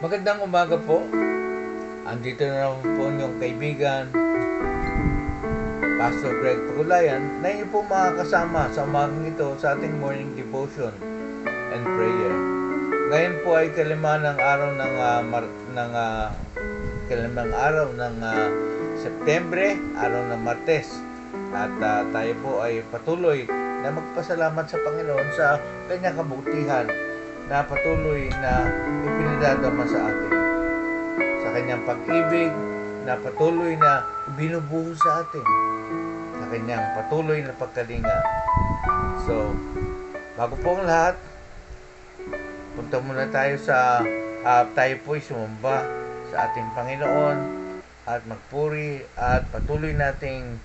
Magandang umaga po. Andito na naman po yung kaibigan, Pastor Greg Pagulayan, na inyo po makakasama sa umagang ito sa ating morning devotion and prayer. Ngayon po ay kalimang araw ng Setyembre, araw ng Martes. At tayo po ay patuloy na magpasalamat sa Panginoon sa kanyang kabutihan na patuloy na ipinadadama sa atin, sa kanyang pag-ibig na patuloy na binubuhos sa atin, sa kanyang patuloy na pagkalinga. So, bago po ang lahat, punta muna tayo tayo po ay sumamba sa ating Panginoon at magpuri at patuloy nating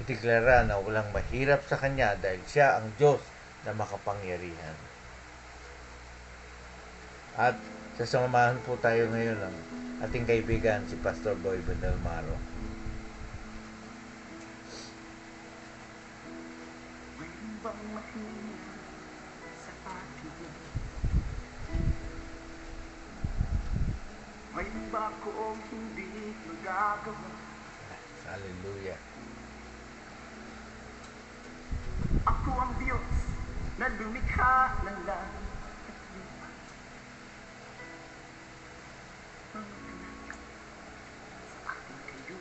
ideklara na walang mahirap sa Kanya dahil Siya ang Diyos na makapangyarihan. At sasamahan po tayo ngayon ng ating kaibigan si Pastor Boy Bendelmaro. May iba kong hindi magagawa. Hallelujah. Ako ang Diyos na lumikha ng langit at lupa. Mga anak, sa akin kayo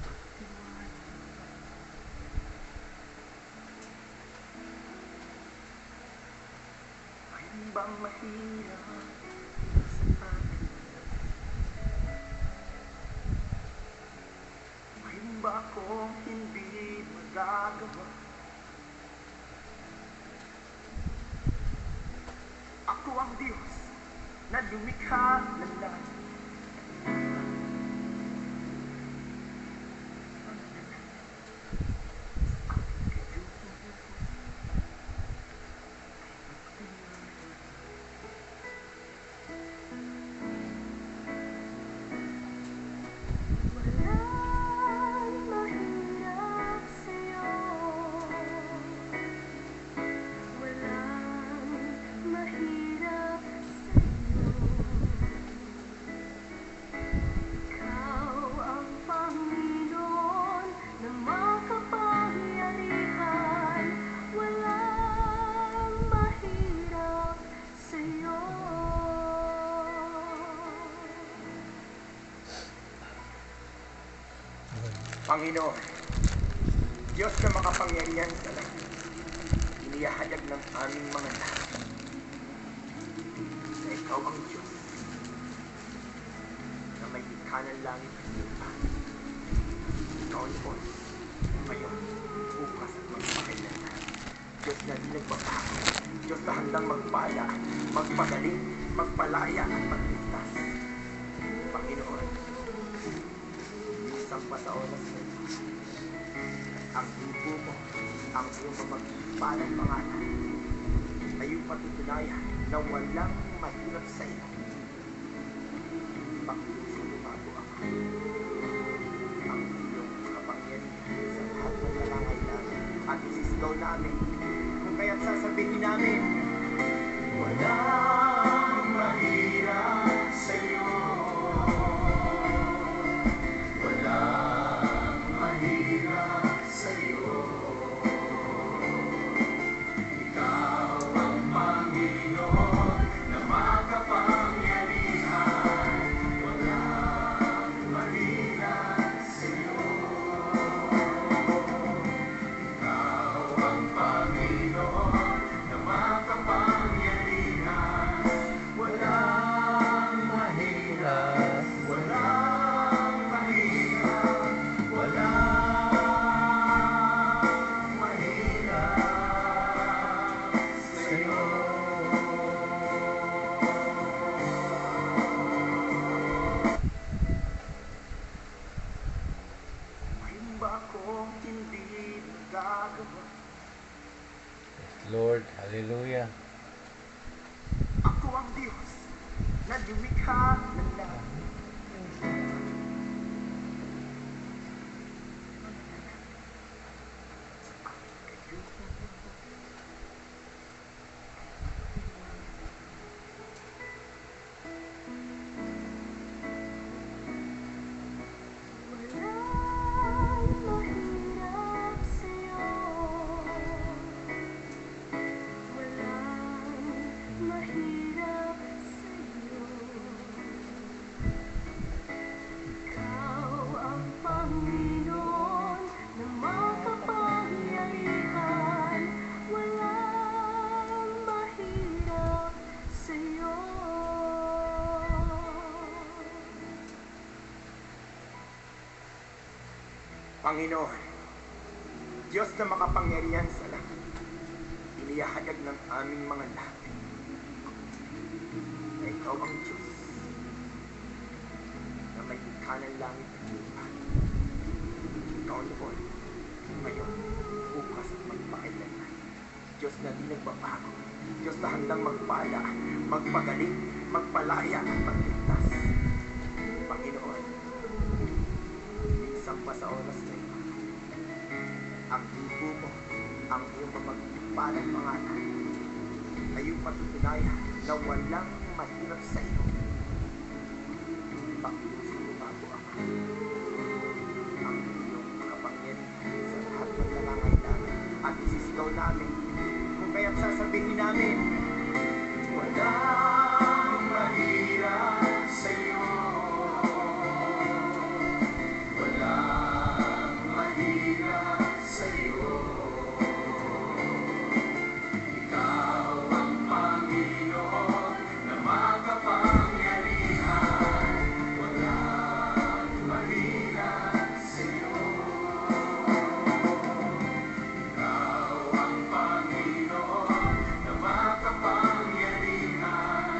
pagtiwala. May ibang mahirap sa akin. May iba kong hindi magagawa. Ako ang Diyos na lumikha ng langit. Panginoon, Diyos na makapangyarihan sa lahat, inihayag ng aming mga lahat na Ikaw ang Diyos na may likha ng langit at lupa. Ikaw noon, ngayon, bukas at magpakailanman. Diyos na di nagbabago, Diyos na handang magpala, magpagaling, magpalaya at magligtas. Panginoon, isang pa sa oras na ito, ang grupo mo, ang iyong mapagpalang pangalan, ay yung patutunayan na walang mahirap sa iyo. Pag-uusong lumago ako, ang iyong kapangyarihan sa lahat ng nangangailangan at isisigaw namin, kung kaya't sasabihin namin, walang mahirap sa iyo. Walang mahirap sa iyo. Ikaw ang Panginoon na makapangyarihan. Walang mahirap sa iyo. Ikaw ang Panginoon na makapangyarihan. Walang mahirap. Walang mahirap. Walang mahirap sa'yo. May iba akong hindi magagawa. Yes, Lord. Hallelujah. Ako ang Diyos na lumikha ng langit. Panginoon, Diyos na makapangyarihan sa lahat, inihahayag ng aming mga labi na ikaw ang Diyos na may likha ng langit at lupa. Ikaw noon, ngayon, bukas at magpakailanman. Diyos na di nagbabago. Diyos na handang magpala, magpagaling, magpalaya at magligtas. Panginoon, minsan pa sa oras na ito, ang ibo mo, ang iyong mapagpalang pangalan, ay yung patutunayan na walang mahirap sa iyo. Panginoon, lumago ako. Ang iyong kapangyarihan sa lahat ng nangangailangan at isisigaw namin kung kaya't sasabihin namin, walang mahirap sa iyo. Walang mahirap sa iyo. Ikaw ang Panginoon na makapangyarihan. Walang mahirap sa iyo. Ikaw ang Panginoon na makapangyarihan.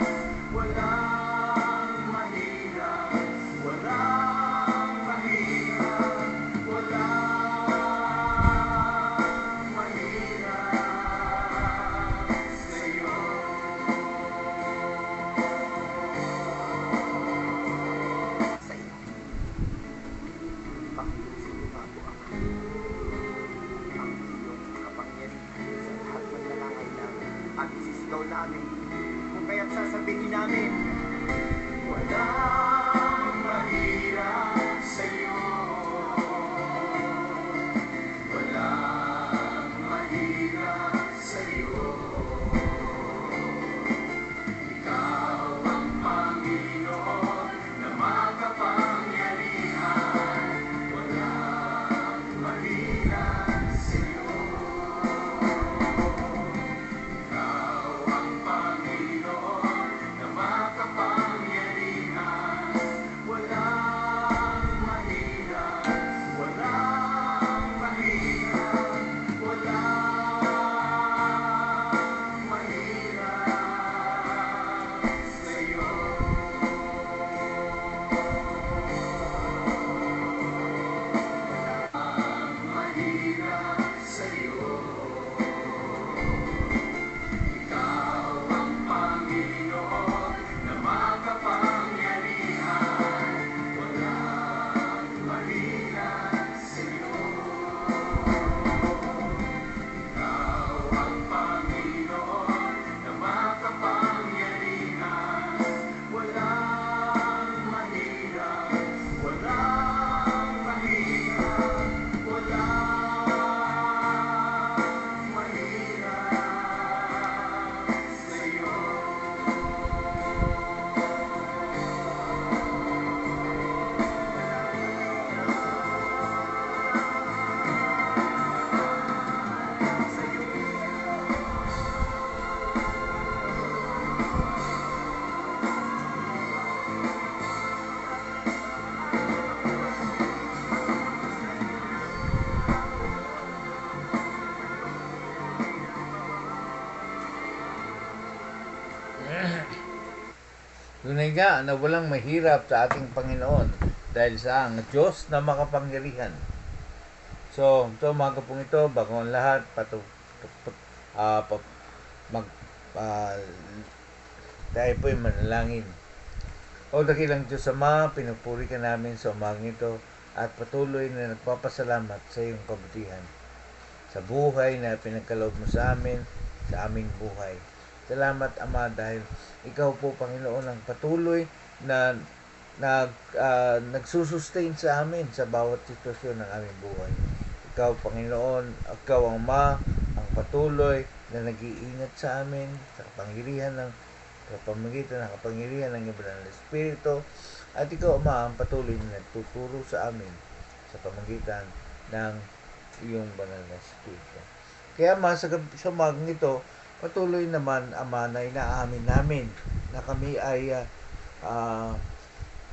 Walang mahirap, walang mahirap, walang mahirap sa iyo. Sa iyo, Panginoon, lumago ako. Ang iyong kapangyarihan sa lahat ng nangangailangan at isisigaw namin kung kaya't sasabihin namin, walang mahirap sa iyo. Walang mahirap sa iyo. Ikaw ang Panginoon na makapangyarihan. Walang mahirap sa iyo. Ikaw ang Panginoon na makapangyarihan. Walang mahirap, walang mahirap, walang mahirap sa iyo. Walang mahirap sa iyo. Ikaw ang Panginoon na makapangyarihan. Walang mahirap sa iyo. Ikaw ang Panginoon na makapangyarihan. Walang mahirap, walang mahirap, walang mahirap sa iyo. Tunay nga na walang mahirap sa ating Panginoon dahil sa ang Diyos na makapangyarihan. So, ito umaga pong ito, bago ang lahat, tayo po'y manalangin. O dakilang Diyos Ama, pinupuri ka namin sa umagang ito at patuloy na nagpapasalamat sa iyong kabutihan sa buhay na pinagkaloob mo sa amin, sa aming buhay. Salamat Ama dahil ikaw po Panginoon ang patuloy na nagsusustain sa amin sa bawat sitwasyon ng aming buhay. Ikaw Panginoon, ikaw ang Ama, ang patuloy na nag-iingat sa amin sa pamamagitan ng kapangyarihan ng Banal na Espiritu, at ikaw Ama ang patuloy na nagtuturo sa amin sa pamamagitan ng iyong Banal na Espiritu. Kaya Ama, sa umagang ito, patuloy naman Ama na inaamin namin na kami ay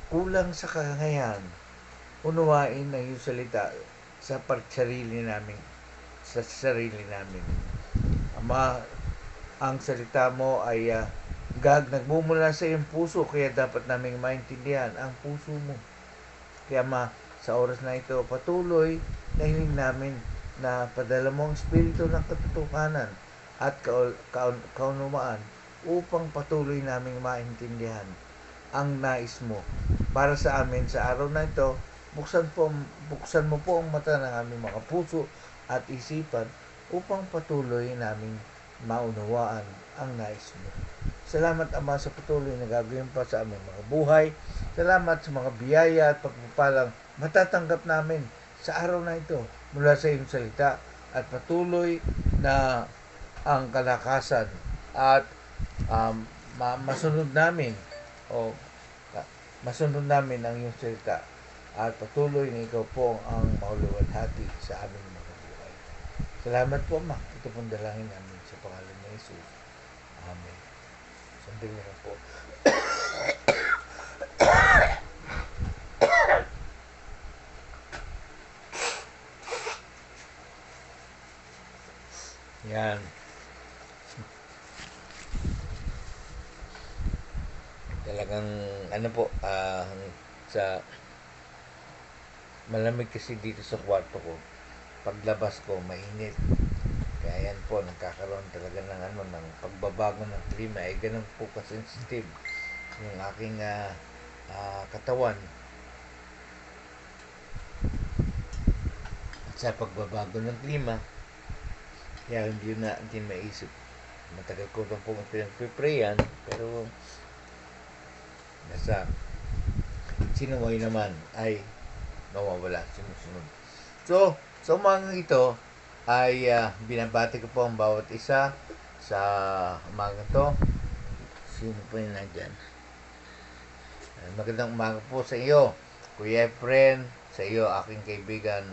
kulang sa kakayahan unawain ng iyong salita sa sarili namin, sa sarili namin. Ama, ang salita mo ay nagmumula sa iyong puso, kaya dapat naming maintindihan ang puso mo. Kaya sa oras na ito, patuloy na hiling namin na padala mo ang espiritu ng katotohanan at kaunumaan upang patuloy naming maintindihan ang nais mo para sa amin sa araw na ito. Buksan mo po ang mata ng aming mga puso at isipan upang patuloy naming maunawaan ang nais mo. Salamat, Ama, sa patuloy na gagawin pa sa aming mga buhay. Salamat sa mga biyaya at pagpapalang matatanggap namin sa araw na ito mula sa iyong salita, at patuloy na ang kalakasan at masunod namin o masunod namin ang iyong salita, at patuloy na ikaw po ang mauluwalhati sa aming mga buhay. Salamat po, Ama. Ito pong dalangin namin sa pangalan ni Jesus. Amen. Sandali na po. Yan. Talagang sa malamig kasi dito sa kwarto ko. Paglabas ko, mainit. Kaya yan po, nagkakaroon talaga ng pagbabago ng klima. Ganun po ka-sensitive yung aking katawan sa pagbabago ng klima. Kaya hindi natin maisip. Matagal ko lang po pinag-prayan, pero nasa sinuway naman ay nawawala, sumusunod. So mga ito ay binabati ko po ang bawat isa sa umaga to. Sino po yun nandyan? Magandang umaga po sa iyo, Kuya Efren, sa iyo aking kaibigan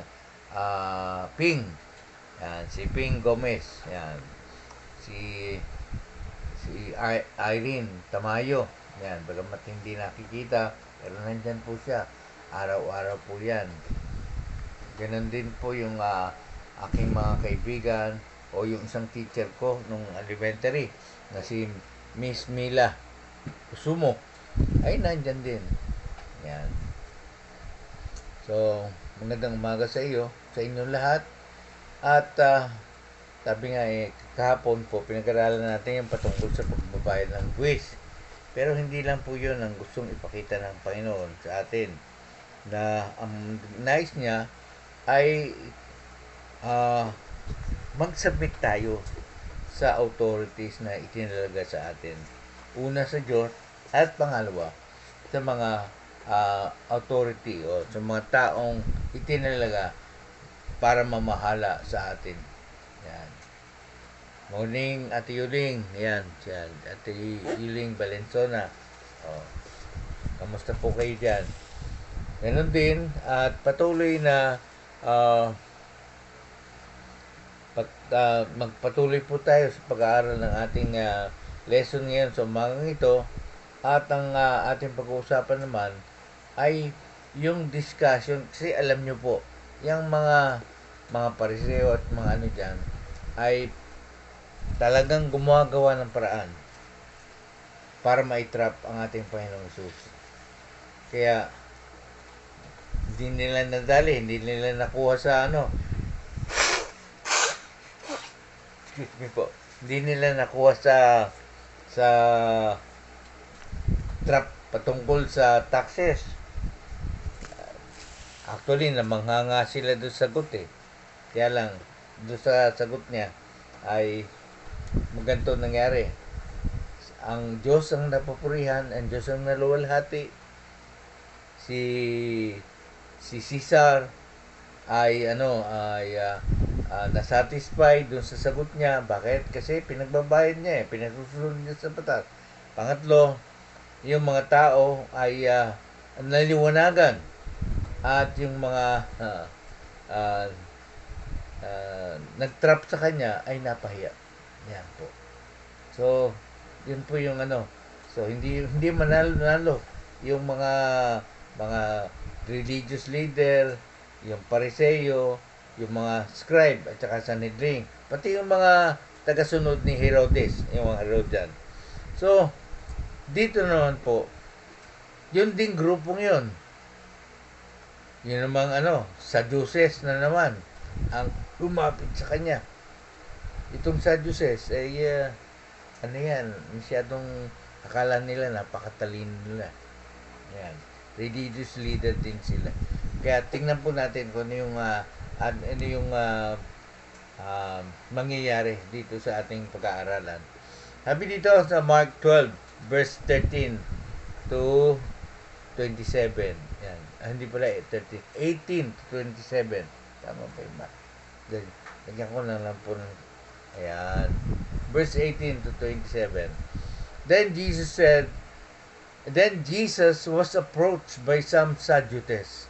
Ping. Yan, si Ping Gomez. Yan. Si Irene Tamayo. Yan, bagamat hindi nakikita, pero nandyan po siya. Araw-araw po yan. Ganon din po yung aking mga kaibigan o yung isang teacher ko nung elementary na si Miss Mila Kusumo ay nandyan din. Yan. So, magandang umaga sa iyo, sa inyong lahat. At sabi nga kahapon po, pinag-aralan natin yung patungkol sa pagbabayad ng buwis. Pero hindi lang po yun ang gustong ipakita ng Panginoon sa atin, na ang nais niya ay mag-submit tayo sa authorities na itinalaga sa atin. Una sa Diyos, at pangalawa sa mga authority o sa mga taong itinalaga para mamahala sa atin. Yan. Morning, Ate Yuling. Yan. Ate Yuling Valenzuela. Kamusta po kayo dyan? Ganon din. At patuloy na magpatuloy po tayo sa pag-aaral ng ating lesson ngayon sa umagang ito. At ang ating pag-uusapan naman ay yung discussion. Kasi alam nyo po, yung mga pariseo at mga ano dyan ay talagang gumagawa ng paraan para maitrap ang ating Panginoong Jesus. Kaya hindi nila nadali, hindi nila nakuha sa excuse me po, hindi nila nakuha sa trap patungkol sa taxes. Actually, namanghanga sila doon sa sagot Kaya lang, doon sa sagot niya ay maganto nangyari. Ang Diyos ang napupurihan, ang Diyos ang naluwalhati. Si Caesar ay nasatisfied doon sa sagot niya. Bakit? Kasi pinagbabayad niya pinasusunod niya sa batas. Pangatlo, yung mga tao ay naliwanagan. At yung mga nag-trap sa kanya ay napahiya. Yan po. So, yun po yung So, hindi manalo-nalo yung mga religious leader yung Pariseo, yung mga scribe at saka Sanhedrin, pati yung mga tagasunod ni Herodes, yung mga Herodian. So, dito naman po, yun ding grupong yun. Yun namang Sadducees na naman ang lumapit sa kanya. Itong Sadducees ay yan, masyadong akala nila napakatalino nila. Yan. Religious leader din sila. Kaya tingnan po natin kung ano yung mangyayari dito sa ating pag-aaralan. Sabi dito sa Mark 12 verse 13 to 27. Yan. Hindi pala 13. 18 to 27. Tama ba yung Mark? Lagyan ko na lang po ng ayan. Verse 18 to 27. Then Jesus was approached by some Sadducees,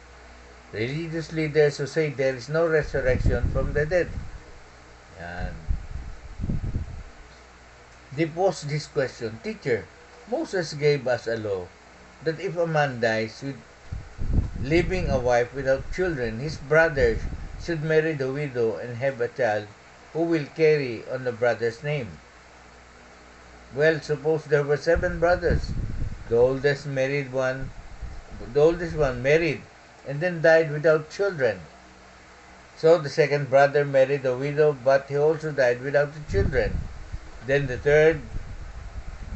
religious leaders who say there is no resurrection from the dead. Yan. They posed this question, Teacher, Moses gave us a law that if a man dies leaving a wife without children, his brother should marry the widow and have a child who will carry on the brother's name. Well, suppose there were 7 brothers. The oldest one married and then died without children. So the second brother married a widow, but he also died without the children. Then the third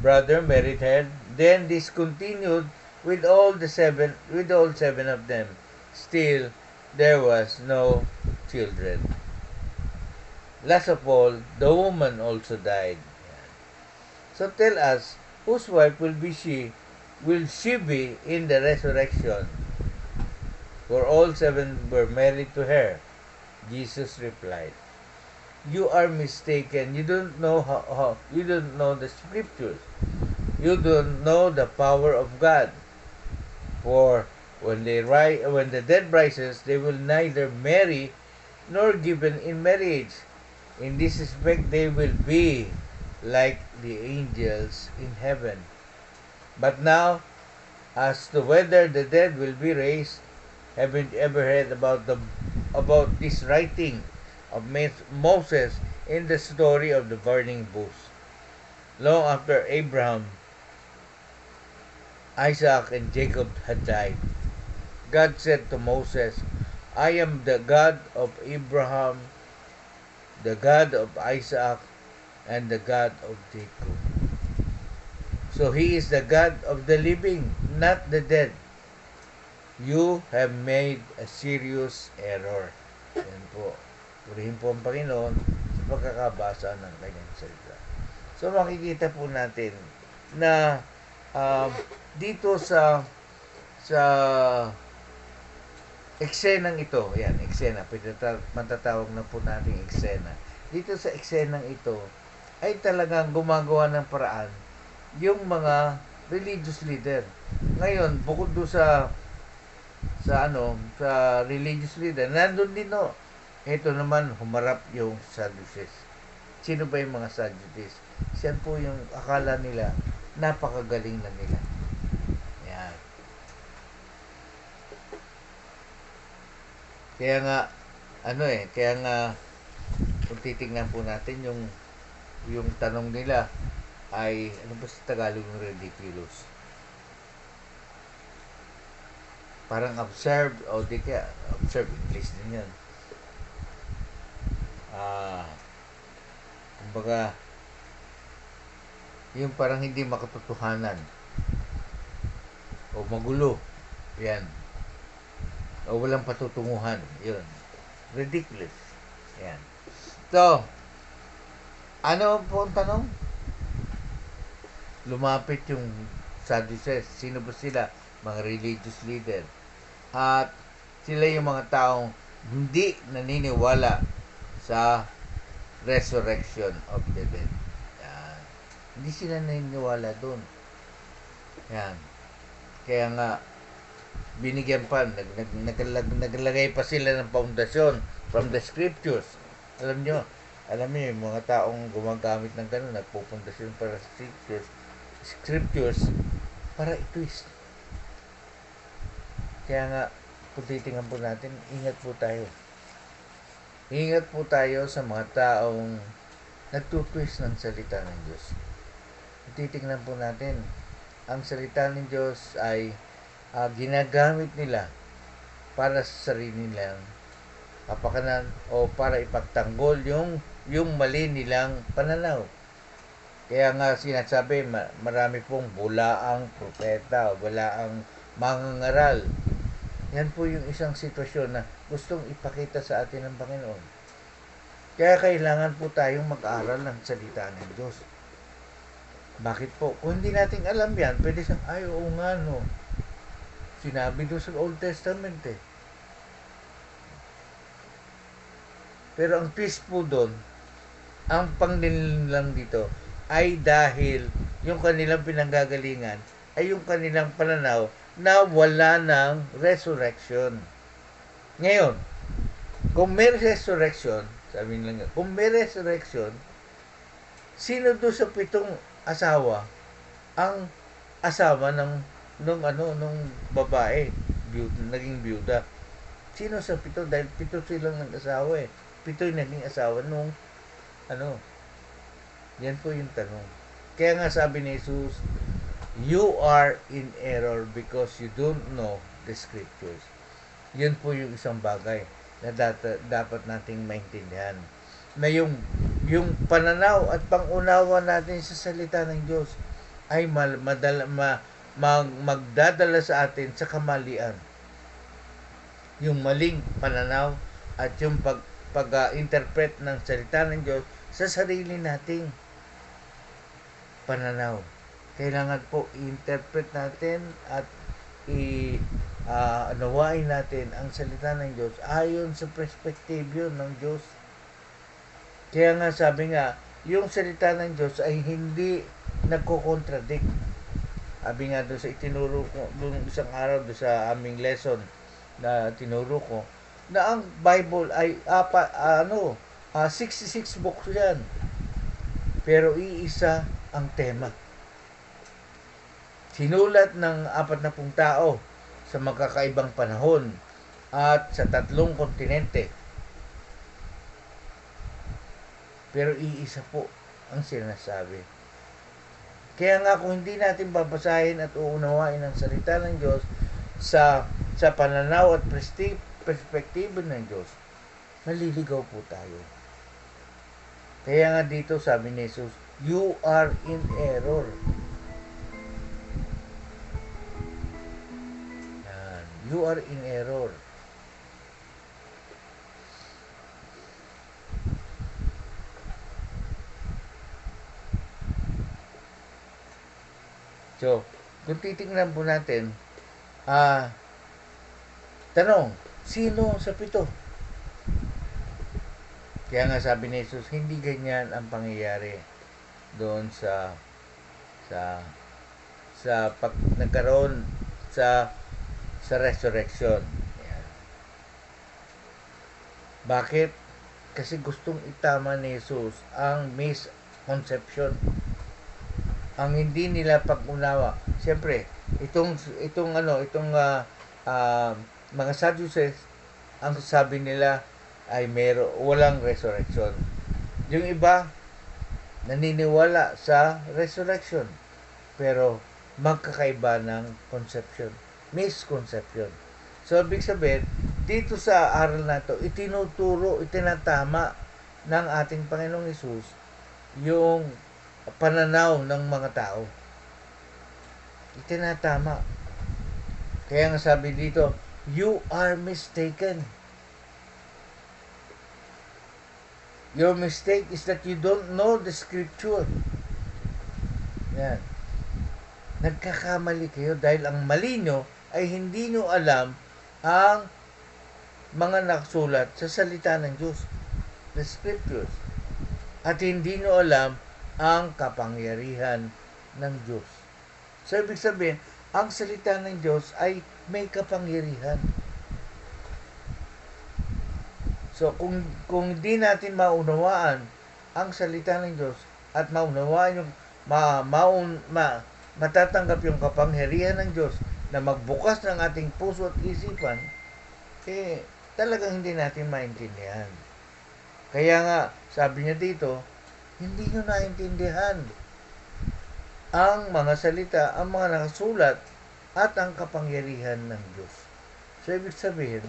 brother married her. Then this continued with all 7 of them. Still, there was no children. Last of all, the woman also died. So tell us, whose wife will she be in the resurrection? For all 7 were married to her. Jesus replied, You are mistaken. You don't know you don't know the scriptures. You don't know the power of God. For when the dead rises, they will neither marry nor given in marriage. In this respect, they will be like the angels in heaven. But now, as to whether the dead will be raised, haven't you ever heard about this writing of Moses in the story of the burning bush? Long after Abraham, Isaac, and Jacob had died, God said to Moses, I am the God of Abraham, the God of Isaac, and the God of Jacob. So He is the God of the living, not the dead. You have made a serious error. Yan po. Purihin po ang Panginoon sa pagkakabasa ng kanyang salita. So makikita po natin na dito sa eksenang ito, yan, eksena, matatawag na po natin eksena. Dito sa eksenang ito, ay talagang gumagawa ng paraan yung mga religious leader. Ngayon, bukod doon sa religious leader, nandun din ito naman, humarap yung Sadducees. Sino ba yung mga Sadducees? Siyan po yung akala nila, napakagaling na nila. Yan. Kaya nga, kung titignan po natin yung tanong nila ay, ano ba sa Tagalog ng ridiculous? Parang observe, o di kaya, observe, English din yan. Kumbaga, yung parang hindi makatotohanan. O magulo. Yan. O walang patutunguhan. Yun. Ridiculous. Yan. So, ano po ang tanong? Lumapit yung Sadducees. Sino ba sila? Mga religious leader. At sila yung mga taong hindi naniniwala sa resurrection of the dead. Yan. Hindi sila naniniwala doon. Yan. Kaya nga, binigyan pa, naglagay pa sila ng foundation from the scriptures. Alam niyo, yung mga taong gumagamit ng ganun, nagpupundasyon para sa scriptures para i-twist. Kaya nga, kung titingnan po natin, ingat po tayo. Ingat po tayo sa mga taong nagtutwist ng salita ng Diyos. Titingnan po natin, ang salita ng Diyos ay ginagamit nila para sa sarili nilang kapakanan o para ipagtanggol yung mali nilang pananaw. Kaya nga sinasabi, marami pong bulaang propeta o bulaang mangangaral. Yan po yung isang sitwasyon na gustong ipakita sa atin ng Panginoon. Kaya kailangan po tayong mag-aral ng salita ng Diyos. Bakit po? Kung hindi natin alam yan, pwede siyang, ay, oo nga, no. Sinabi doon sa Old Testament eh. Pero ang twist po doon, ang pangnilang dito, ay dahil yung kanilang pinanggagalingan ay yung kanilang pananaw na wala ng resurrection. Ngayon, kung may resurrection, sabi nila, kung may resurrection, sino doon sa 7 asawa ang asawa nung babae, naging byuda? Sino sa 7? Dahil 7 silang nag-asawa eh. 7 yung naging asawa nung yan po yung tanong. Kaya nga sabi ni Jesus, you are in error because you don't know the scriptures. Yun po yung isang bagay na dapat nating maintindihan. Na yung pananaw at pangunawa natin sa salita ng Diyos ay magdadala sa atin sa kamalian. Yung maling pananaw at yung pag-interpret ng salita ng Diyos sa sarili nating pananaw. Kailangan po i-interpret natin at nawain natin ang salita ng Diyos ayon sa perspektibo ng Diyos. Kaya nga sabi nga, yung salita ng Diyos ay hindi nagko-contradict. Sabi nga doon sa itinuro ko, doon isang araw doon sa aming lesson na tinuro ko, na ang Bible ay 66 books yan. Pero iisa ang tema. Sinulat ng 40 tao sa magkakaibang panahon at sa 3 kontinente. Pero iisa po ang sinasabi. Kaya nga kung hindi natin babasahin at uunawain ang salita ng Diyos sa pananaw at perspektibo ng Diyos, maliligaw po tayo. Kaya nga dito sabi ni Jesus, you are in error. Yan. You are in error. So, kung titingnan po natin, tanong, sino sa 7? Kaya nga sabi ni Jesus, hindi ganyan ang pangyayari doon sa pag nagkaroon sa resurrection. Yan. Bakit? Kasi gustong itama ni Jesus ang misconception. Ang hindi nila pag-unawa. Siyempre, itong mga Sadducees, ang sabi nila ay walang resurrection. Yung iba, naniniwala sa resurrection, pero magkakaiba ng conception, misconception. So, ibig sabihin, dito sa aral na to, itinatama ng ating Panginoong Hesus yung pananaw ng mga tao. Itinatama. Kaya nga sabi dito, you are mistaken. Your mistake is that you don't know the scripture. Yan. Nagkakamali kayo dahil ang mali nyo ay hindi nyo alam ang mga nakasulat sa salita ng Diyos, the scriptures. At hindi nyo alam ang kapangyarihan ng Diyos. So, ibig sabihin, ang salita ng Diyos ay may kapangyarihan. So, kung di natin maunawaan ang salita ng Diyos at maunawaan yung matatanggap yung kapangyarihan ng Diyos na magbukas ng ating puso at isipan, talagang hindi natin maintindihan. Kaya nga, sabi niya dito, hindi nyo naintindihan ang mga salita, ang mga nakasulat, at ang kapangyarihan ng Diyos. So, ibig sabihin,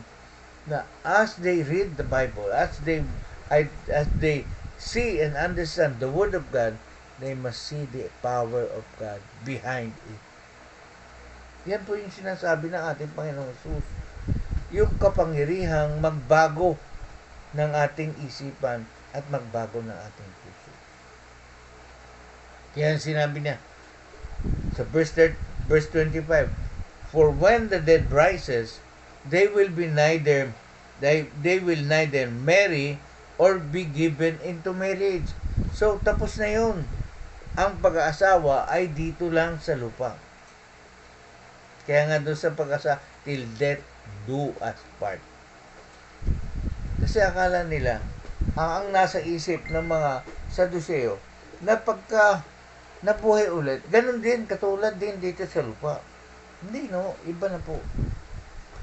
na as they read the Bible, as they see and understand the Word of God, they must see the power of God behind it. Yan po yung sinasabi ng ating Panginoong Jesus. Yung kapangyarihang magbago ng ating isipan at magbago ng ating puso. Kaya sinabi niya sa verse 25, for when the dead rises, they will neither marry or be given into marriage. So, tapos na yun. Ang pag-aasawa ay dito lang sa lupa. Kaya nga doon sa pag-asa, till death do us part. Kasi akala nila, ang nasa isip ng mga Saduseo, na pagka nabuhay ulit, ganun din, katulad din dito sa lupa. Hindi, no? Iba na po.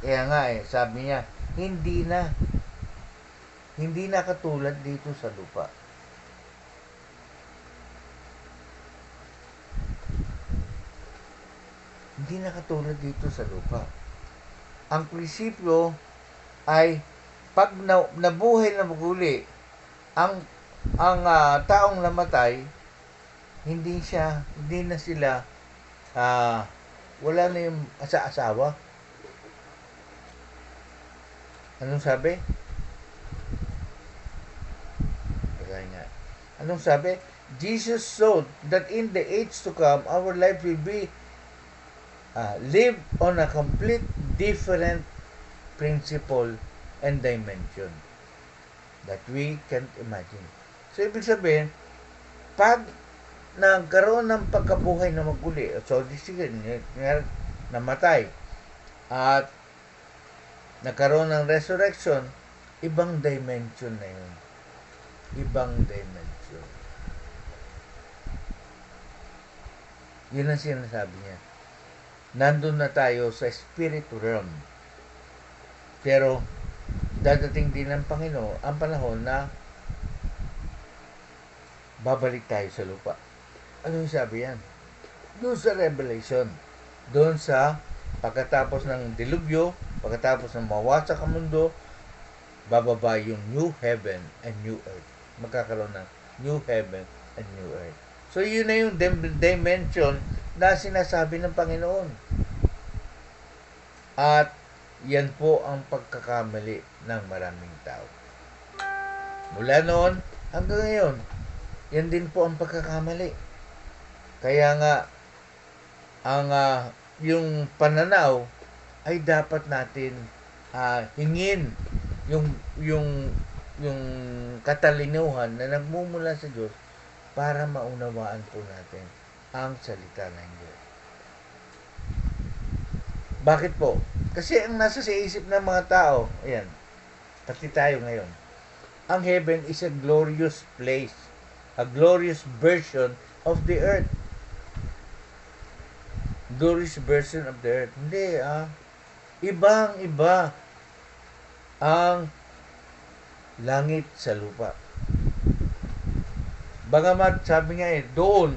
Kaya nga sabi niya, hindi na katulad dito sa lupa. Hindi na katulad dito sa lupa. Ang prinsipyo ay pag nabuhay na muli ang taong namatay, hindi na sila wala na yung asawa. Anong sabi? Anong sabi? Jesus showed that in the age to come, our life will be live on a complete different principle and dimension that we can't imagine. So, ibig sabihin, pag nagkaroon ng pagkabuhay na maguli, so, namatay, at nagkaroon ng resurrection, ibang dimension na yun. Ibang dimension. Yun ang sinasabi niya. Nandun na tayo sa spirit realm. Pero, dadating din ang Panginoon, ang panahon na babalik tayo sa lupa. Ano yung sabi yan? Doon sa Revelation. Doon sa pagkatapos ng dilubyo, pagkatapos ng mawasak ang mundo, bababa yung new heaven and new earth. Magkakaroon ng new heaven and new earth. So, yun na yung dimension na sinasabi ng Panginoon. At yan po ang pagkakamali ng maraming tao. Mula noon hanggang ngayon, yan din po ang pagkakamali. Kaya nga, yung pananaw ay dapat natin hingin yung katalinuhan na nagmumula sa Diyos para maunawaan po natin ang salita ng Diyos. Bakit po? Kasi ang nasa sa isip ng mga tao, ayan, pati tayo ngayon, ang heaven is a glorious place, a glorious version of the earth. Glorious version of the earth. Hindi, ibang-iba ang langit sa lupa. Bagamat sabi nga doon,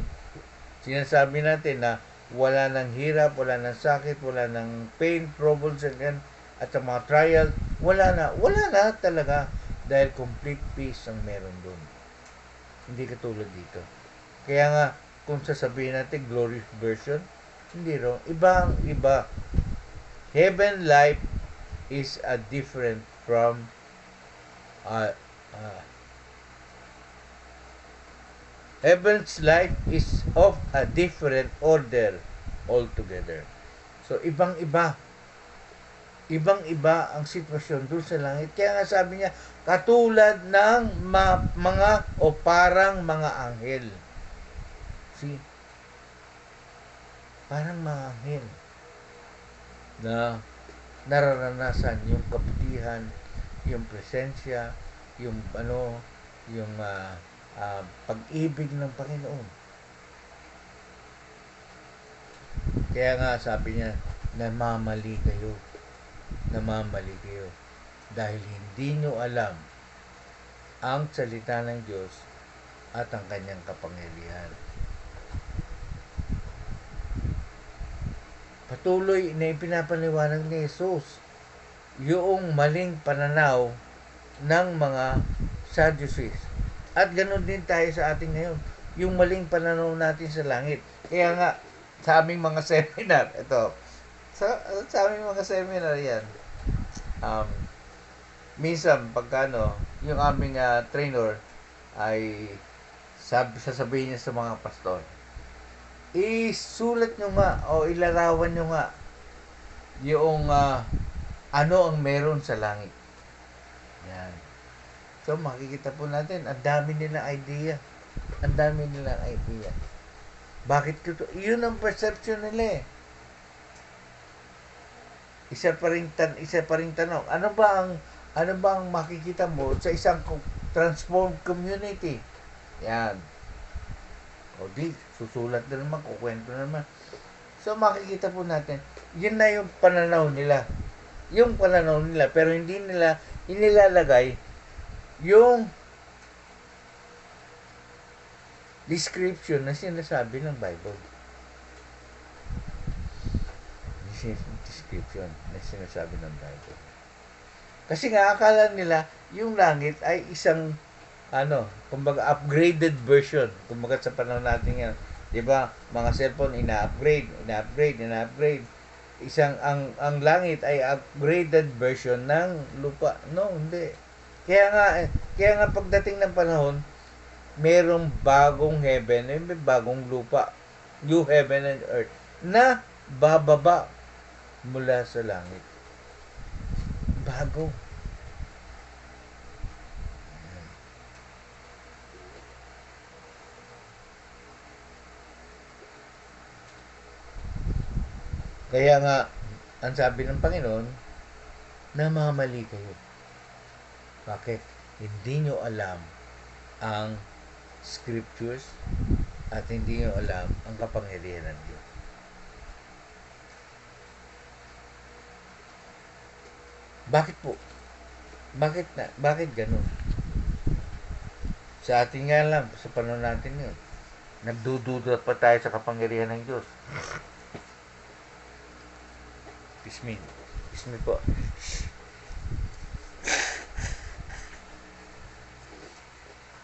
sinasabi natin na wala ng hirap, wala ng sakit, wala ng pain, troubles, and at sa mga trial, wala na talaga dahil complete peace ang meron doon. Hindi katulad dito. Kaya nga, kung sasabihin natin glorious version, hindi ro. Ibang-iba. Heaven life is a different from heaven's life is of a different order altogether. So, ibang-iba. Ibang-iba ang sitwasyon doon sa langit. Kaya nga sabi niya, katulad ng mga o parang mga anghel. See? Parang mga anghel na nararanasan yung kabutihan, yung presensya, yung pag-ibig ng Panginoon. Kaya nga sabi niya, namamali kayo. dahil hindi nyo alam ang salita ng Diyos at ang kanyang kapangyarihan. Patuloy na ipinapaliwanag ni Jesus yung maling pananaw ng mga Sadducees. At ganoon din tayo sa ating ngayon. Yung maling pananaw natin sa langit. Kaya nga, sa aming mga seminar, sa aming mga seminar yan, minsan, yung aming trainer ay sasabihin niya sa mga pastor, isulat nyo nga o ilarawan nyo nga yung ano ang meron sa langit. Yan. So, makikita po natin, ang dami nilang idea. Ang dami nilang idea. Bakit ko to? Yun ang perception nila eh. Isa pa ring tanong, ano ba ang makikita mo sa isang transformed community? Yan. O di, susulat na naman, kukwento na naman. So, makikita po natin, yun na yung pananaw nila. Yung pananaw nila, pero hindi nila inilalagay yung description na sinasabi ng Bible. Description na sinasabi ng Bible. Kasi nga, akala nila, yung langit ay isang kumbaga upgraded version. Kumbaga sa panahon natin yan, 'di ba? Mga cellphone ina-upgrade. Ang langit ay upgraded version ng lupa. No, hindi. Kaya nga pagdating ng panahon, merong bagong heaven, may bagong lupa, new heaven and earth na bababa mula sa langit. Bago. Kaya nga, ang sabi ng Panginoon, namamali kayo. Bakit? Hindi nyo alam ang scriptures at hindi nyo alam ang kapangyarihan ng Diyos. Bakit po? Bakit ganun? Sa ating nga lang, sa panahon natin yun, nagdududa pa tayo sa kapangyarihan ng Diyos. Excuse me po.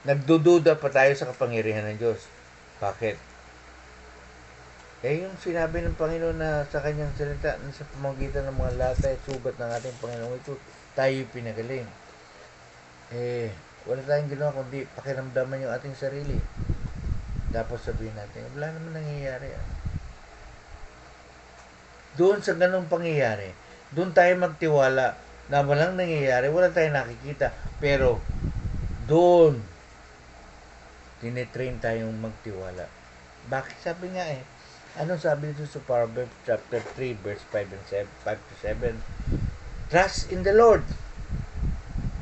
Nagdududa pa tayo sa kapangyarihan ng Diyos. Bakit? Yung sinabi ng Panginoon na sa kanyang salita, sa pamamagitan ng mga latay at sugat ng ating Panginoon, ito tayo pinagaling. Wala tayong ginawa kundi pakiramdaman yung ating sarili. Tapos sabihin natin, wala naman nangyayari. Doon sa ganung pangyayari, doon tayo magtiwala na walang nangyayari, wala tayong nakikita. Pero, doon, tinetrain tayong magtiwala. Bakit? Sabi nga anong sabi dito sa Proverbs chapter 3, verse 5 to 7? Trust in the Lord.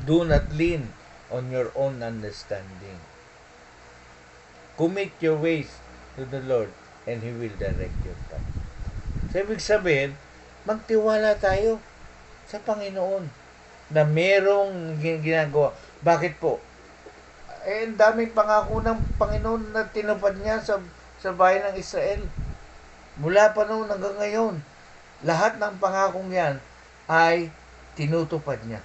Do not lean on your own understanding. Commit your ways to the Lord and He will direct your path. So, ibig sabihin, magtiwala tayo sa Panginoon na merong ginagawa. Bakit po? Ang daming pangako ng Panginoon na tinupad niya sa bayan ng Israel. Mula pa noon hanggang ngayon, lahat ng pangakong yan ay tinutupad niya.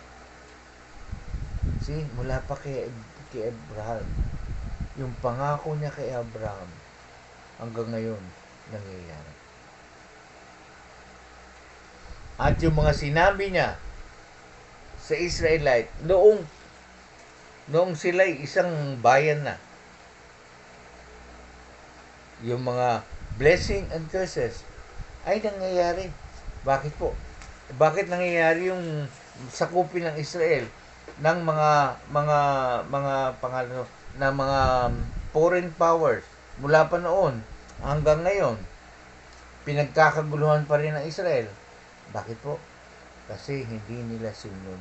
See, mula pa kay Abraham, yung pangako niya kay Abraham, hanggang ngayon, nangyayari. At yung mga sinabi niya sa Israelite, noong sila'y isang bayan na, yung mga blessing and curses ay nangyayari. Bakit po? Bakit nangyayari yung sakupin ng Israel ng mga foreign powers mula pa noon hanggang ngayon? Pinagkakaguluhan pa rin ng Israel. Bakit po? Kasi hindi nila sinunod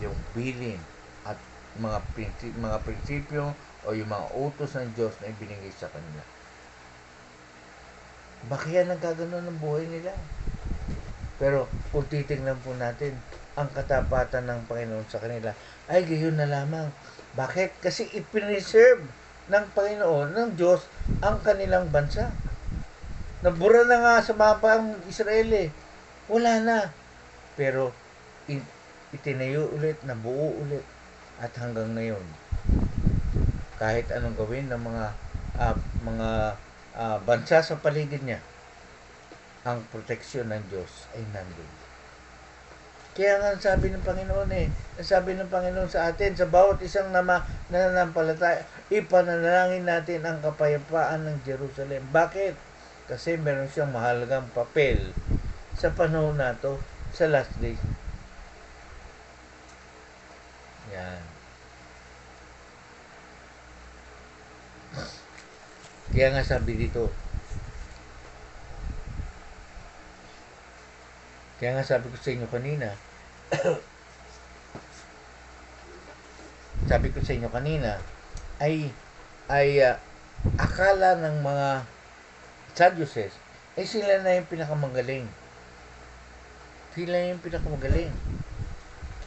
yung bilin at mga prinsipyo o yung mga utos ng Diyos na ibinigay sa kanila. Bakit yan nagkaganon ng buhay nila? Pero kung titingnan po natin, ang katapatan ng Panginoon sa kanila, ay gayon na lamang. Bakit? Kasi ipineserve ng Panginoon, ng Diyos, ang kanilang bansa. Nabura na nga sa mapa ang Israel eh. Wala na. Pero itinayo ulit, nabuo ulit. At hanggang ngayon, kahit anong gawin ng mga bansa sa paligid niya, ang proteksyon ng Diyos ay nandun. Kaya nga sabi ng Panginoon sabi ng Panginoon sa atin, sa bawat isang nananampalataya, ipananalangin natin ang kapayapaan ng Jerusalem. Bakit? Kasi meron siyang mahalagang papel sa panahon nato, sa last days. Yan. Kaya nga sabi dito, kaya nga sabi ko sa inyo kanina, ay akala ng mga Sadducees ay sila na yung pinakamagaling.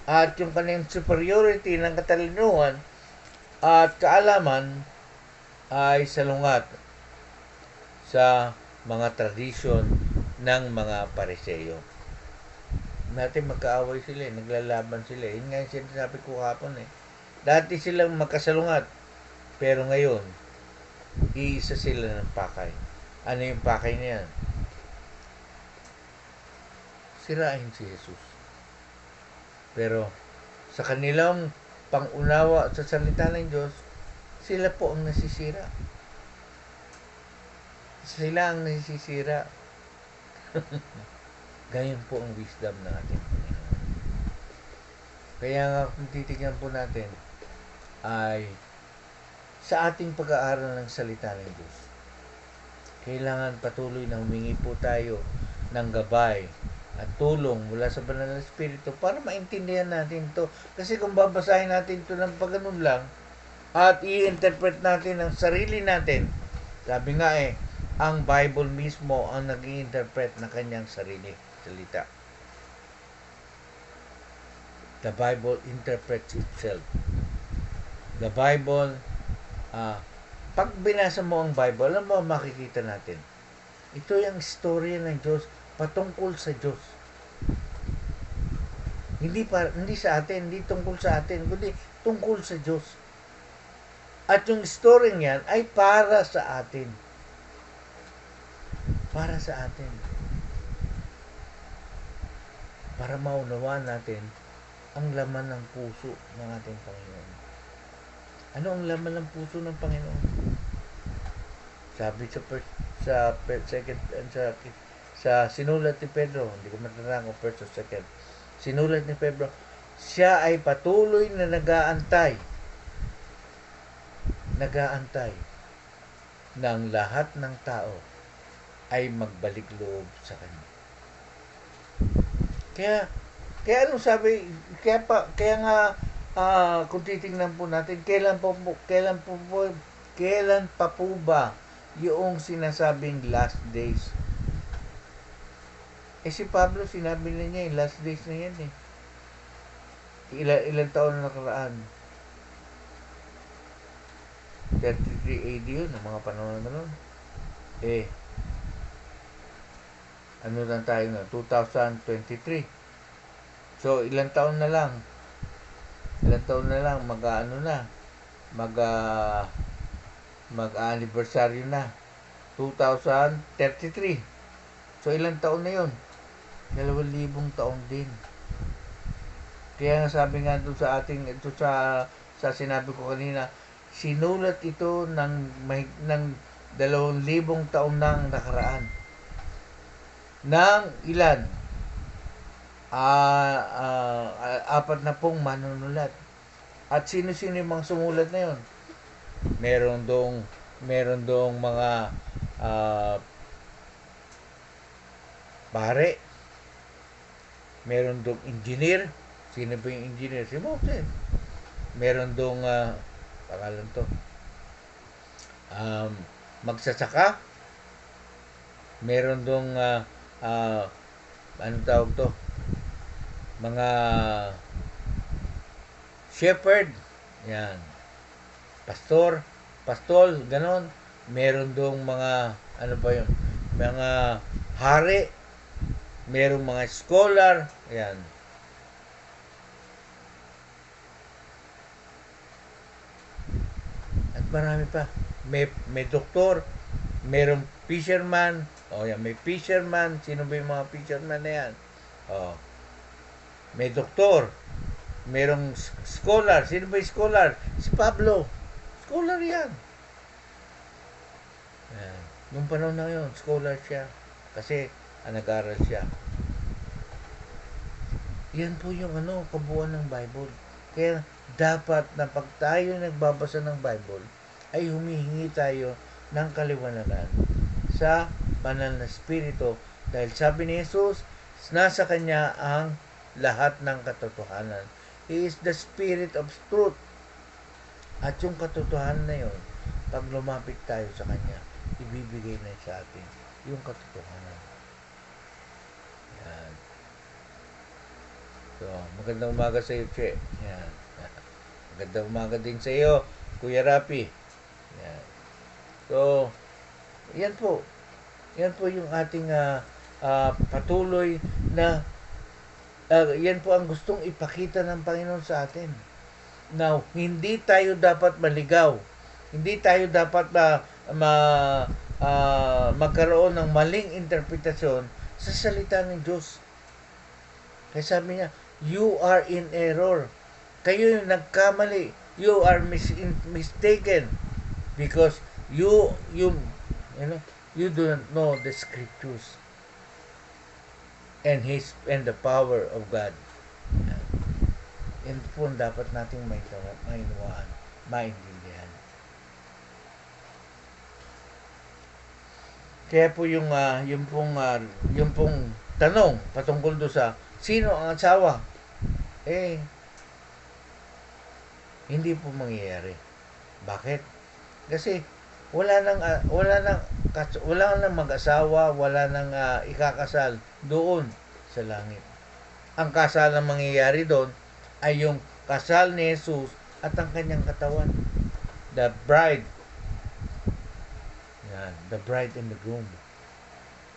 At yung kanilang superiority ng katalinuhan at kaalaman ay salungat sa mga tradisyon ng mga Pariseo. Natin magkaaway sila, naglalaban sila. Yun nga yung sinasabi ko kapon Dati silang magkasalungat, pero ngayon, iisa sila ng pakay. Ano yung pakay na yan? Sirain si Jesus. Pero sa kanilang pangunawa sa salita ng Diyos, sila po ang nasisira. Ganyan po ang wisdom ng ating Panginoon. Kaya nga kung titignan po natin, ay sa ating pag-aaral ng salita ng Diyos, kailangan patuloy na humingi po tayo ng gabay at tulong mula sa Banal na Espiritu para maintindihan natin to. Kasi kung babasahin natin to ng pagganun lang at i-interpret natin ng sarili natin, sabi nga ang Bible mismo ang nag-i-interpret ng kanyang sarili salita. The Bible interprets itself. The Bible, pag binasa mo ang Bible, alam mo makikita natin. Ito yung istorya ng Diyos patungkol sa Diyos. Hindi sa atin, hindi tungkol sa atin, kundi tungkol sa Diyos. At yung story niyan ay para sa atin. Para sa atin. Para maunawaan natin ang laman ng puso ng ating Panginoon. Ano ang laman ng puso ng Panginoon? Sabi sa sinulat ni Pedro, hindi ko matandaan kung first or second, sinulat ni Pedro, siya ay patuloy na nag-aantay ng lahat ng tao ay magbalik loob sa Kanya. Kaya anong sabi, kaya nga kung titingnan po natin, kailan pa po ba yung sinasabing last days? Si Pablo, sinabi na niya, last days na yan Ilang taon na nakaraan? 33 AD yun, ang mga panahon na nun. Ano lang tayo na? 2023. So, ilang taon na lang mag-anniversary na. 2033. So, ilang taon na yun? 2,000 taon din. Kaya nga sabi nga doon sa ating, ito sa sinabi ko kanina, sinulat ito ng 2,000 taon nang nakaraan. Ng ilan? 40 manunulat. At sino-sino yung mga sumulat na yun? Meron dong mga pare. Meron dong engineer. Sino ba yung engineer? Si Moses. Meron dong pangalan to. Magsasaka. Meron dong anong tawag to? mga shepherd, yan, pastor, pastol, ganon. Meron dong mga, ano ba yun, mga hari, merong mga scholar, yan. At marami pa. May doktor, merong fisherman, yan, may fisherman, sino ba yung mga fisherman na yan? Oh, may doktor, merong scholar, sino ba yung scholar? Si Pablo, scholar yan. Yan. Nung panahon na yun, scholar siya. Kasi, nag-aral siya. Yan po yung kabuuan ng Bible. Kaya, dapat na pag tayo nagbabasa ng Bible, ay humihingi tayo ng kaliwanagan sa banal na Espiritu. Dahil sabi ni Jesus, nasa Kanya ang lahat ng katotohanan. He is the Spirit of truth. At yung katotohanan na yun, pag lumapit tayo sa Kanya, ibibigay na sa atin yung katotohanan. Yan. So, magandang umaga sa iyo, Che. Yan. Magandang umaga din sa iyo, Kuya Rapi. Yan. So, yan po. Yan po yung ating patuloy na yan po ang gustong ipakita ng Panginoon sa atin. Now, hindi tayo dapat maligaw. Hindi tayo dapat magkaroon ng maling interpretasyon sa salita ng Diyos. Kaya sabi niya, you are in error. Kayo yung nagkamali. You are mistaken because you do not know the scriptures and the power of God. Yan po dapat nating maintindihan. Kaya po yung pong tanong patungkol do sa sino ang asawa, hindi po mangyayari. Bakit? Kasi wala nang mag-asawa, wala nang ikakasal doon sa langit. Ang kasal na mangyayari doon ay yung kasal ni Jesus at ang kanyang katawan. The bride. Yan, the bride and the groom.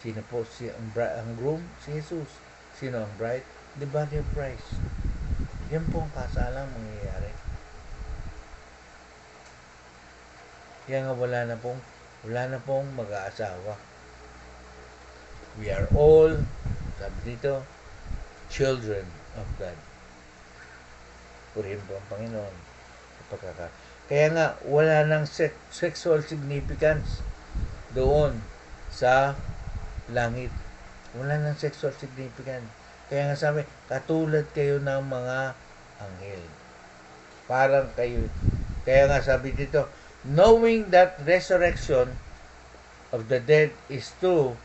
Sino po ang groom? Si Jesus. Sino ang bride? The body of Christ. Yan po ang kasalang mangyayari. Kaya nga wala na pong mag-aasawa. We are all, sabi dito, children of God. Purihin po ang Panginoon. Kaya nga, wala nang sexual significance doon sa langit. Wala nang sexual significance. Kaya nga sabi, katulad kayo ng mga anghel. Parang kayo. Kaya nga sabi dito, knowing that resurrection of the dead is true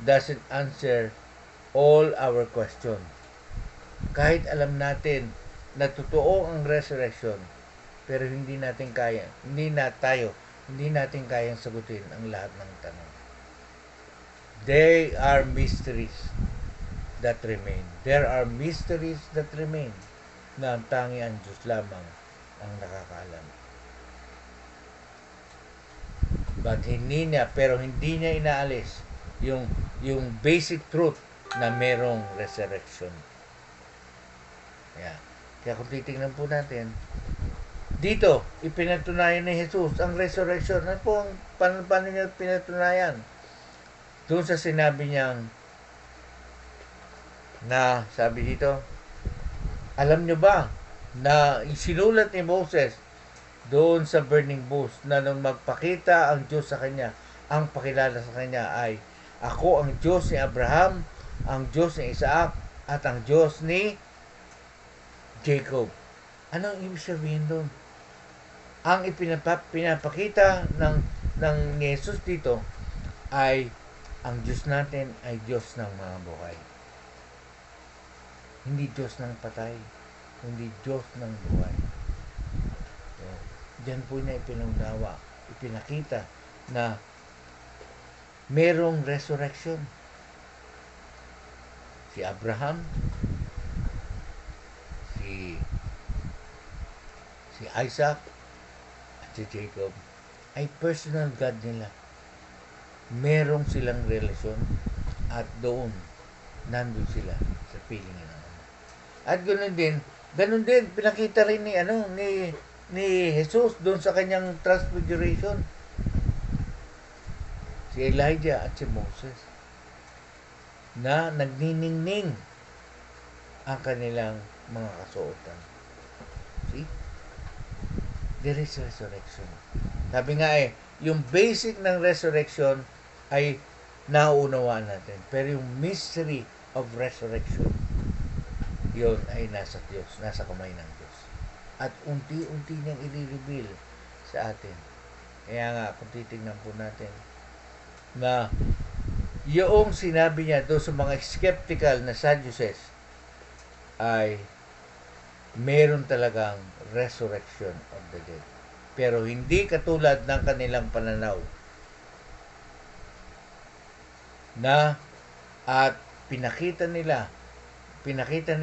doesn't answer all our questions. Kahit alam natin na totoo ang resurrection, pero hindi natin kayang sagutin ang lahat ng tanong. They are mysteries that remain. There are mysteries that remain na ang tangi ang Diyos lamang ang nakakaalam. But hindi niya inaalis yung basic truth na merong resurrection. Yeah. Kaya kung titingnan po natin, dito, ipinatunayan ni Jesus ang resurrection. Ano po paano niya pinatunayan? Doon sa sinabi niyang na, sabi dito, alam niyo ba na isinulat ni Moses doon sa burning bush na nung magpakita ang Diyos sa kanya, ang pakilala sa kanya ay, ako ang Diyos ni Abraham, ang Diyos ni Isaac, at ang Diyos ni Jacob. Anong ibig sabihin doon? Ang pinapakita ng Jesus dito ay ang Diyos natin ay Diyos ng mga buhay. Hindi Diyos ng patay, kundi Diyos ng buhay. So, diyan po niya ipinakita na merong resurrection. Si Abraham, si Isaac at si Jacob ay personal God nila. Merong silang relasyon at doon nandun sila sa piling ng Ama. At ganun din pinakita rin ni Jesus doon sa kanyang transfiguration. Si Elijah at si Moses na nagniningning ang kanilang mga kasuotan. See? There is resurrection. Sabi nga yung basic ng resurrection ay nauunawaan natin. Pero yung mystery of resurrection, yun ay nasa Diyos, nasa kamay ng Diyos. At unti-unti niyang i-reveal sa atin. Kaya nga, kung titignan po natin, na yung sinabi niya doon sa mga skeptical na Sadducees ay meron talagang resurrection of the dead. Pero hindi katulad ng kanilang pananaw na at pinakita ni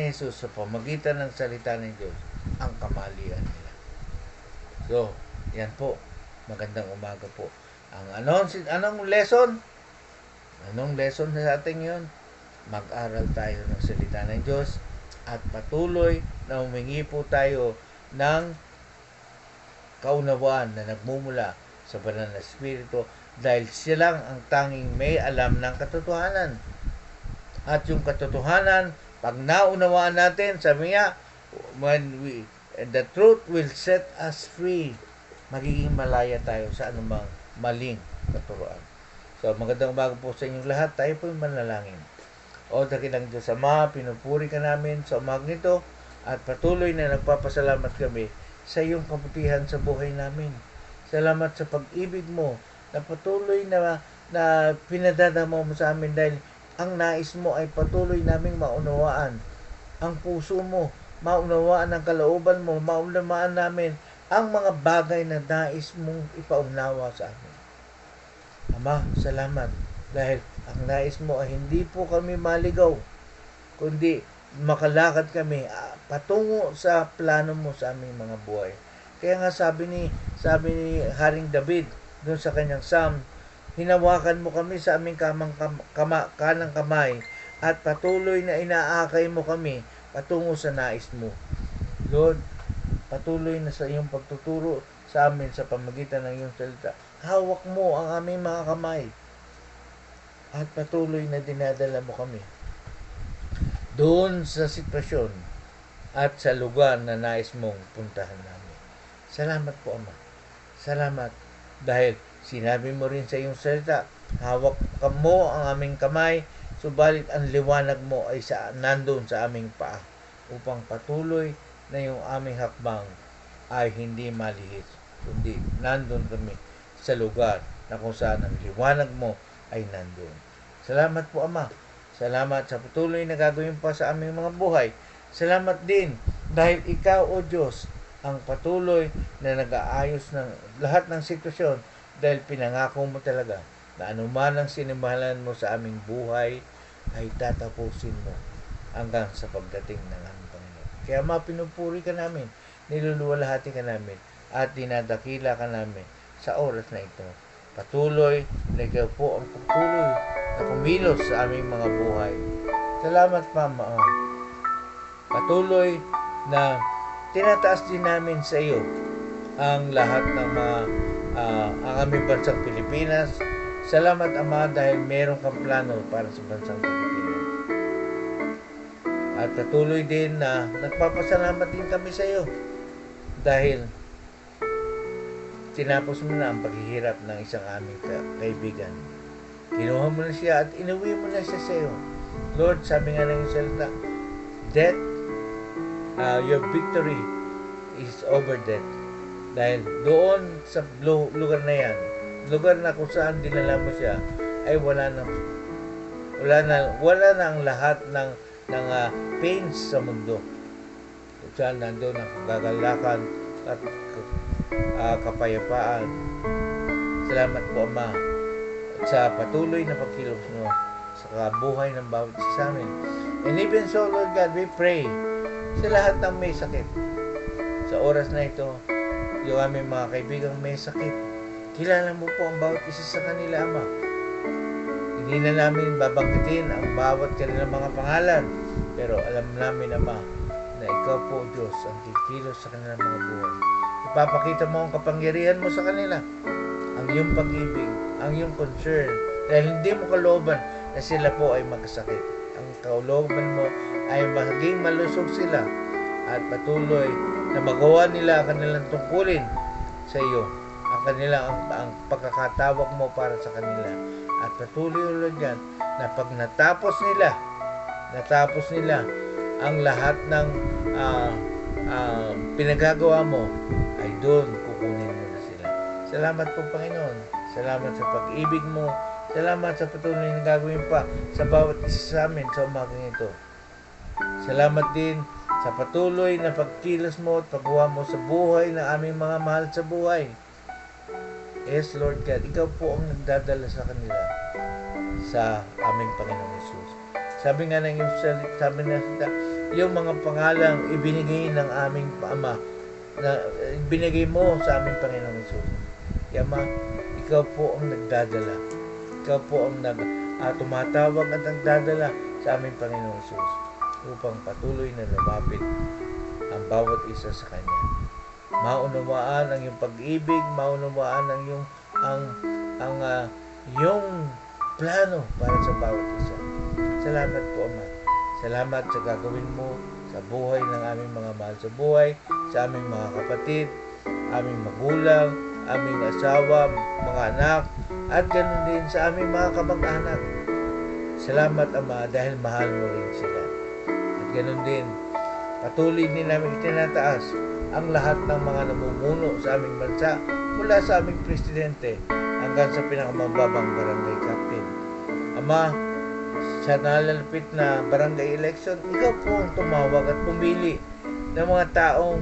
Jesus sa pamagitan ng salita ng Diyos ang kamalian nila. So, yan po. Magandang umaga po. Anong lesson? Anong lesson sa ating yun? Mag-aral tayo ng salita ng Diyos at patuloy na humingi po tayo ng kaunawaan na nagmumula sa banal na Espiritu dahil siya lang ang tanging may alam ng katotohanan. At yung katotohanan, pag naunawaan natin, sabi niya, the truth will set us free. Magiging malaya tayo sa anumang maling katuruan. So, magandang umaga po sa inyong lahat. Tayo po yung manalangin. O dakilang Diyos Ama, pinupuri ka namin sa umaga nito at patuloy na nagpapasalamat kami sa iyong kabutihan sa buhay namin. Salamat sa pag-ibig mo na patuloy na pinadadama mo sa amin dahil ang nais mo ay patuloy naming maunawaan. Ang puso mo, maunawaan ang kalooban mo, maunawaan namin ang mga bagay na nais mong ipaunawa sa amin. Ama, salamat dahil ang nais mo ay hindi po kami maligaw, kundi makalakad kami patungo sa plano mo sa aming mga buhay. Kaya nga sabi ni Haring David doon sa kanyang Psalm, hinawakan mo kami sa aming kanang kamay at patuloy na inaakay mo kami patungo sa nais mo. Lord, patuloy na sa iyong pagtuturo sa amin sa pamagitan ng iyong salita. Hawak mo ang aming mga kamay at patuloy na dinadala mo kami doon sa sitwasyon at sa lugar na nais mong puntahan namin. Salamat po, Ama. Salamat dahil sinabi mo rin sa iyong salita, hawak mo ang aming kamay, subalit ang liwanag mo ay nandun sa aming paa upang patuloy na yung aming hakbang ay hindi malihis, kundi nandun kami sa lugar na kung saan ang liwanag mo ay nandun. Salamat po, Ama. Salamat sa patuloy na gagawin pa sa aming mga buhay. Salamat din dahil ikaw, O Diyos, ang patuloy na nag-aayos ng lahat ng sitwasyon dahil pinangako mo talaga na anuman ang sinimahalan mo sa aming buhay ay tatapusin mo hanggang sa pagdating ng aming Panginoon. Kaya pinupuri ka namin, niluluwalhati ka namin, at dinadakila ka namin sa oras na ito. Patuloy na ikaw po ang patuloy na kumilos sa aming mga buhay. Salamat, Mama. Patuloy na tinataas din namin sa iyo ang lahat ng mga ang aming bansang Pilipinas. Salamat, Ama, dahil meron kang plano para sa bansang Pilipinas. At patuloy din na nagpapasalamat din kami sa iyo dahil tinapos mo na ang paghihirap ng isang aming kaibigan. Kinuha mo na siya at inuwi mo na siya sa iyo. Lord, sabi nga ng salita, death, your victory is over death. Dahil doon sa lugar na yan, lugar na kung saan dinala mo siya, ay wala na ang lahat ng pains sa mundo. Kung saan nandun ang kagalakan at kapayapaan. Salamat po, Ama, sa patuloy na pagkilos mo sa kabuhay ng bawat isa sa amin. And even so, Lord God, we pray sa lahat ng may sakit, sa oras na ito, yung aming mga kaibigang may sakit, kilala mo po ang bawat isa sa kanila, Ama. Hindi na namin babanggitin ang bawat kanilang mga pangalan, pero alam namin, Ama, na ikaw po, Diyos, ang kikilos sa kanilang mga buhay. Ipapakita mo ang kapangyarihan mo sa kanila, ang iyong pag-ibig, ang iyong concern, dahil hindi mo kalooban na sila po ay magkasakit. Ang kalooban mo ay maging malusog sila at patuloy na magawa nila ang kanilang tungkulin sa iyo, ang kanilang ang pagkakatawag mo para sa kanila. At patuloy ulit yan na pag natapos nila ang lahat ng pinagagawa mo, ay doon kukunin mo na sila. Salamat po, Panginoon. Salamat sa pag-ibig mo. Salamat sa patuloy na gagawin pa sa bawat isa sa amin sa umagang ito. Salamat din sa patuloy na pagkilos mo at paggawa mo sa buhay ng aming mga mahal sa buhay. Yes, Lord God, ikaw po ang nagdadala sa kanila sa aming Panginoong Hesus. Sabi nga ng sabi na yung mga pangalang ibinigay ng aming Ama, na ibinigay mo sa aming Panginoong Hesus. Ama, ikaw po ang nagdadala. Ikaw po ang tumatawag at nagdadala sa aming Panginoong Hesus upang patuloy na lumapit ang bawat isa sa Kanya. Maunawaan ang iyong pag-ibig, maunawaan ang iyong plano para sa bawat isa. Salamat po, Ama. Salamat sa gagawin mo sa buhay ng aming mga mahal sa buhay, sa aming mga kapatid, aming magulang, aming asawa, mga anak, at ganoon din sa aming mga kamag-anak. Salamat, Ama, dahil mahal mo rin sila. At ganoon din, patuloy din namin itinataas ang lahat ng mga namumuno sa aming bansa, mula sa aming presidente hanggang sa pinakamababang barangay captain. Ama, sa nalalapit na barangay election, ikaw po ang tumawag at pumili ng mga taong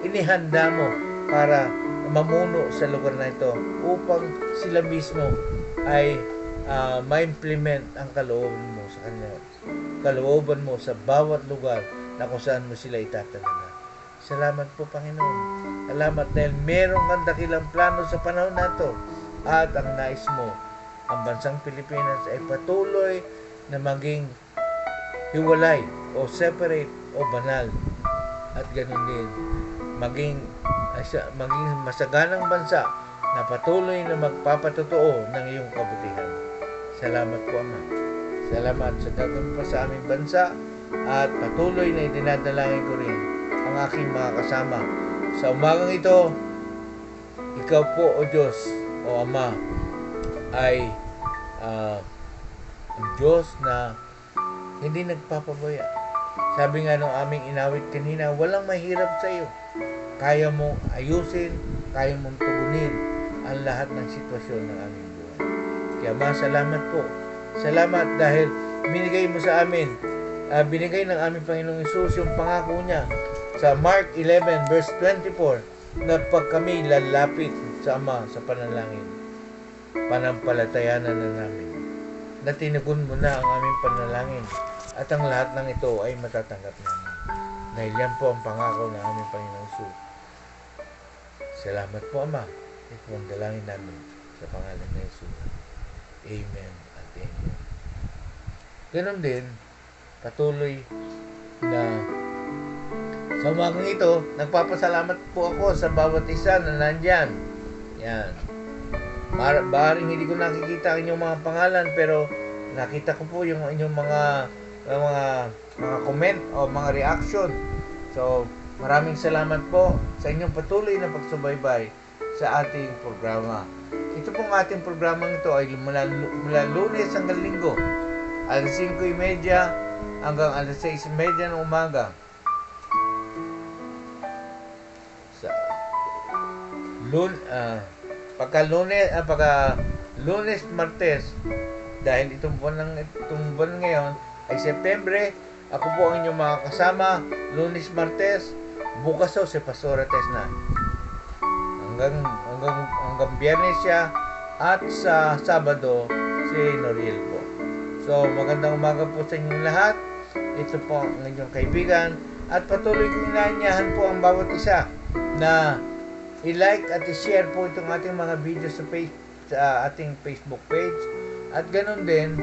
inihanda mo para mamuno sa lugar na ito upang sila mismo ay ma-implement ang kalooban mo sa kanila, kalooban mo sa bawat lugar na kung saan mo sila itatalaga. Salamat po, Panginoon. Salamat dahil meron kang dakilang plano sa panahon na ito at ang nais mo, ang bansang Pilipinas ay patuloy na maging hiwalay o separate o banal, at ganoon din maging masaganang bansa na patuloy na magpapatotoo ng iyong kabutihan. Salamat po, Ama. Salamat sa gagawin pa sa aming bansa at patuloy na idinadalangin ko rin ang aking mga kasama sa umagang ito. Ikaw po, O Diyos, O Ama, ay ang Diyos na hindi nagpapabaya. Sabi nga nung aming inawit kanina, walang mahirap sa iyo. Kaya mong ayusin, kaya mong tugunin ang lahat ng sitwasyon ng aming buhay. Kaya Ama, salamat po. Salamat dahil binigay mo sa amin, binigay ng aming Panginoong Hesus yung pangako niya sa Mark 11 verse 24 na pag kami lalapit sa Ama sa panalangin, panampalatayanan na namin na tinugon mo na ang aming panalangin at ang lahat ng ito ay matatanggap namin. Dahil yan po ang pangako ng aming Panginoong Hesus. Salamat po, Ama. Ito ang dalangin namin sa pangalan ni Hesus. Amen at amen. Ganon din, patuloy na sa umagang ito, nagpapasalamat po ako sa bawat isa na nandyan. Yan. Maaaring hindi ko nakikita ang inyong mga pangalan, pero nakita ko po yung inyong mga comment o mga reaction. So, maraming salamat po sa inyong patuloy na pagsubaybay sa ating programa. Ito pong ating programang ito ay mula Lunes hanggang Linggo, alas 5:30 hanggang alas 6:30 ng umaga. Pagka Lunes, Martes, dahil itong buwan ngayon ay Setyembre, ako po ang inyong mga kasama, Lunes, Martes, bukas si Pastora Tesna. Hanggang Biyernes siya, at sa Sabado si Noriel po. So, magandang umaga po sa inyong lahat. Ito po ang inyong kaibigan, At patuloy kong inaanyahan po ang bawat isa na i-like at i-share po itong ating mga video sa ating Facebook page. At ganun din,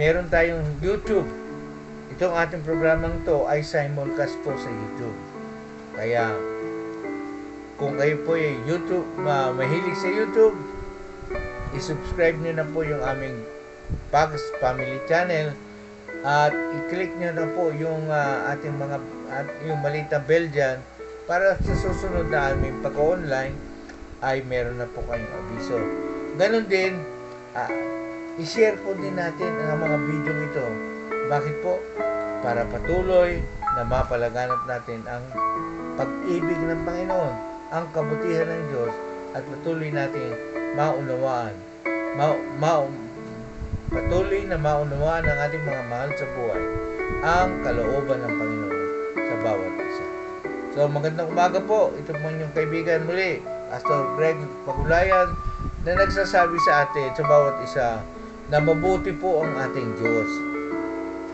meron tayong YouTube. Itong ating programang to ay simulcast po sa YouTube. Kaya, kung kayo po ay mahilig sa YouTube, i-subscribe nyo na po yung aming Pags Family Channel at i-click nyo na po yung ating yung malitang bell dyan para sa susunod na aming pag-online ay meron na po kayong abiso. Ganon din, i-share po din natin ang mga video ito. Bakit po? Para patuloy na mapalaganap natin ang pag-ibig ng Panginoon, ang kabutihan ng Diyos, at patuloy natin patuloy na maunawaan ng ating mga mahal sa buhay ang kalooban ng Panginoon sa bawat isa. So, magandang umaga po. Ito po inyong kaibigan muli, Pastor Greg Pagulayan, na nagsasabi sa atin, sa bawat isa, na mabuti po ang ating Diyos.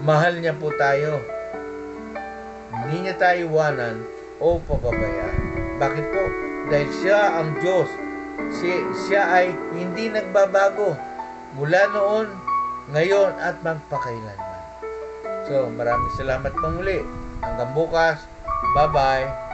Mahal niya po tayo. Hindi niya tayo iwanan o pababayaan. Bakit po? Dahil siya ang Diyos. Siya ay hindi nagbabago mula noon, ngayon at magpakailanman. So, maraming salamat po muli. Hanggang bukas. Bye-bye.